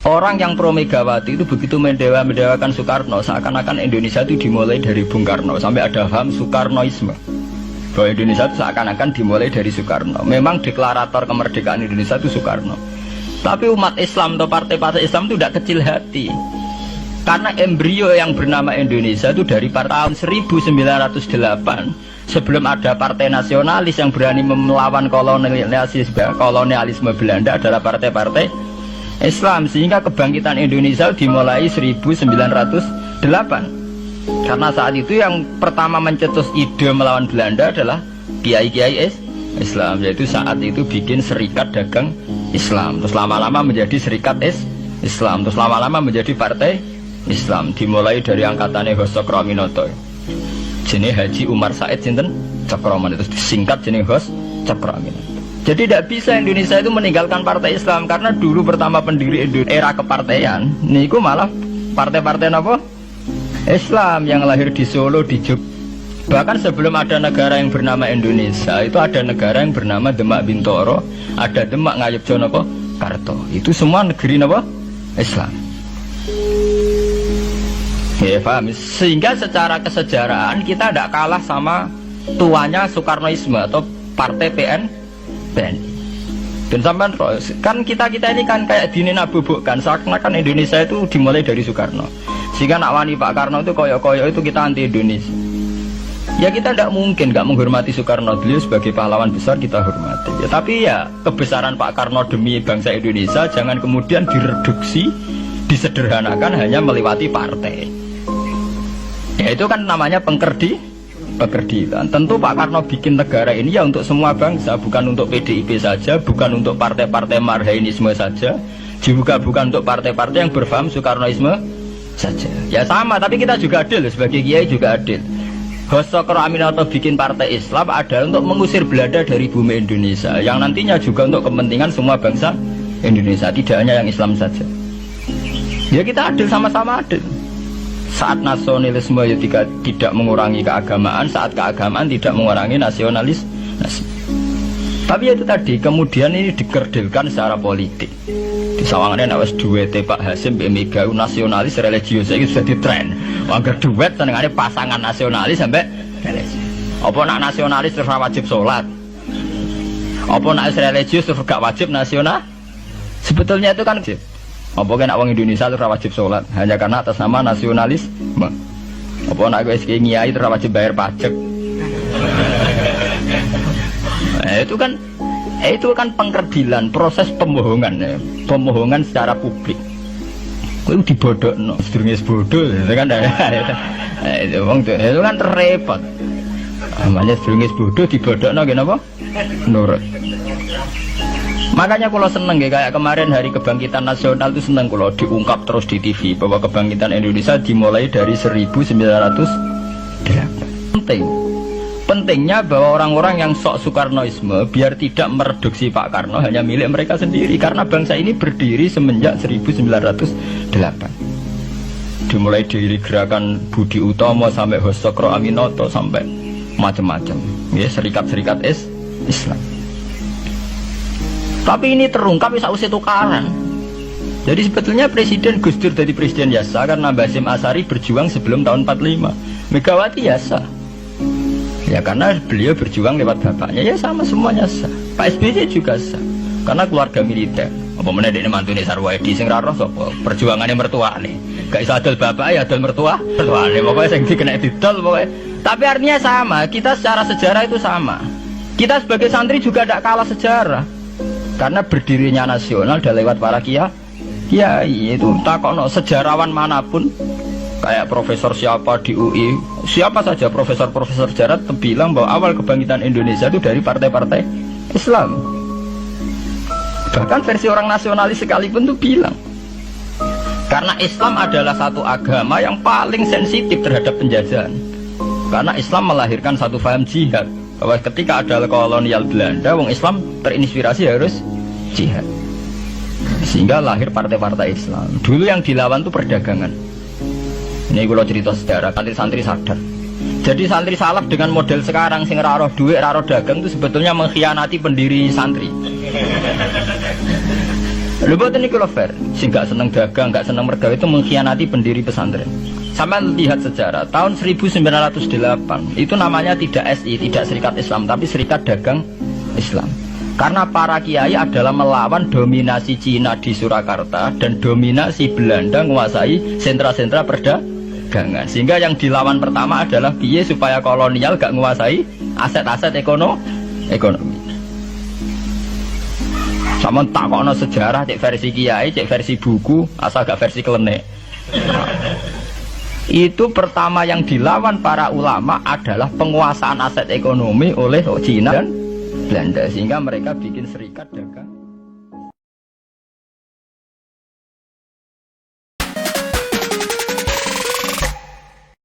Orang yang pro Megawati itu begitu mendewakan Soekarno, seakan-akan Indonesia itu dimulai dari Bung Karno, sampai ada paham Soekarnoisme bahwa Indonesia itu seakan-akan dimulai dari Soekarno. Memang deklarator kemerdekaan Indonesia itu Soekarno, tapi umat Islam atau partai-partai Islam itu tidak kecil hati, karena embrio yang bernama Indonesia itu dari tahun 1908, sebelum ada partai nasionalis yang berani melawan kolonialisme Belanda adalah partai-partai Islam, sehingga kebangkitan Indonesia dimulai 1908. Karena saat itu yang pertama mencetus ide melawan Belanda adalah kiai-kiai Islam, yaitu saat itu bikin serikat dagang Islam, terus lama-lama menjadi serikat Islam, terus lama-lama menjadi partai Islam, dimulai dari angkatannya Hos Cokroaminoto, jenis Haji Umar Said sinten Cokroaminoto, itu disingkat jenis Hos Cokroaminoto. Jadi tidak bisa Indonesia itu meninggalkan partai Islam, karena dulu pertama pendiri era kepartaian niku malah partai-partai apa? Islam yang lahir di Solo, di Jogja. Bahkan sebelum ada negara yang bernama Indonesia, itu ada negara yang bernama Demak Bintoro, ada Demak Ngayogyakarta Karto. Itu semua negeri apa? Islam. Ya, paham? Sehingga secara kesejarahan kita tidak kalah sama tuanya Soekarnoisme atau partai PNI. Dan sampai kan kita ini kan kayak dinabubukkan seakan-akan Indonesia itu dimulai dari Soekarno, sehingga nak wani Pak Karno itu koyo-koyo itu kita anti Indonesia. Ya kita tidak mungkin nggak menghormati Soekarno, beliau sebagai pahlawan besar kita hormati ya, tapi ya kebesaran Pak Karno demi bangsa Indonesia jangan kemudian direduksi, disederhanakan hanya melewati partai. Ya itu kan namanya pekerdilan. Tentu Pak Karno bikin negara ini ya untuk semua bangsa, bukan untuk PDIP saja, bukan untuk partai-partai marhainisme saja, juga bukan untuk partai-partai yang berfaham Soekarnoisme saja. Ya sama, tapi kita juga adil, sebagai kiai juga adil. Hos Cokroaminoto bikin partai Islam adalah untuk mengusir Belanda dari bumi Indonesia, yang nantinya juga untuk kepentingan semua bangsa Indonesia, tidak hanya yang Islam saja. Ya kita adil, sama-sama adil. Saat nasionalisme ya tidak mengurangi keagamaan, saat keagamaan tidak mengurangi nasionalis. Tapi itu tadi kemudian ini dikerdilkan secara politik. Di sawangannya nawas duet Pak Hasim Mega nasionalis religius itu sudah ditren. Agar duet senengannya pasangan nasionalis sampai religius. Apa nak nasionalis terus wajib sholat? Apa nak religius terus gak wajib nasional? Sebetulnya itu kan apa kena orang Indonesia itu wajib sholat hanya karena atas nama nasionalisme. Apa nak gue kiai itu wajib bayar pajak. Itu kan pengkerdilan, proses pembohongan ya. Pembohongan secara publik. Itu dibodokno, sedurunge bodoh itu kan. Itu kan repot. Namanya sedurunge bodoh dibodokno kenapa? Nurut. Makanya kalau seneng ya, kayak kemarin hari kebangkitan nasional itu seneng kalau diungkap terus di TV bahwa kebangkitan Indonesia dimulai dari 1908. Pentingnya bahwa orang-orang yang sok Soekarnoisme biar tidak mereduksi Pak Karno hanya milik mereka sendiri, karena bangsa ini berdiri semenjak 1908. Dimulai dari gerakan Budi Utomo sampai Hos Cokroaminoto sampai macam-macam ya, serikat-serikat Islam. Tapi ini terungkap bisa usai tukaran. Jadi sebetulnya Presiden Gus Dur jadi Presiden Yasa karena Basim Asari berjuang sebelum tahun 45. Megawati Yasa ya karena beliau berjuang lewat bapaknya, ya sama semuanya sah. Pak SBY juga sah karena keluarga militer. Apa mana dia mantune Sarwaedi sing ra roh sapa? Perjuangannya mertua nih. Gak iso adol bapak ya adol mertua. Mertuane pokoknya sing dikena didol pokoknya. Tapi artinya sama, kita secara sejarah itu sama. Kita sebagai santri juga tidak kalah sejarah. Karena berdirinya nasional sudah lewat para kiai itu takono sejarawan manapun kayak profesor siapa di UI, siapa saja profesor-profesor sejarah bilang bahwa awal kebangkitan Indonesia itu dari partai-partai Islam. Bahkan versi orang nasionalis sekalipun tuh bilang karena Islam adalah satu agama yang paling sensitif terhadap penjajahan, karena Islam melahirkan satu paham jihad, bahwa ketika ada kolonial Belanda, wong Islam terinspirasi harus jihad, sehingga lahir partai-partai Islam. Dulu yang dilawan itu perdagangan. Ini kalau cerita sejarah, santri-santri sadar. Jadi santri salaf dengan model sekarang sing ra roh duit, ra roh dagang itu sebetulnya mengkhianati pendiri santri. Lha mboten niku lho fair, sing gak seneng dagang, gak seneng mergawe itu mengkhianati pendiri pesantren. Sampai lihat sejarah, tahun 1908 itu namanya tidak SI, tidak Serikat Islam, tapi Serikat Dagang Islam. Karena para kiai adalah melawan dominasi Cina di Surakarta dan dominasi Belanda menguasai sentra-sentra perdagangan. Sehingga yang dilawan pertama adalah piye supaya kolonial gak menguasai aset-aset ekonomi. Sama takokno sejarah, cek versi kiai, cek versi buku, asal gak versi klenek. Itu pertama yang dilawan para ulama adalah penguasaan aset ekonomi oleh Cina dan Belanda, sehingga mereka bikin serikat dan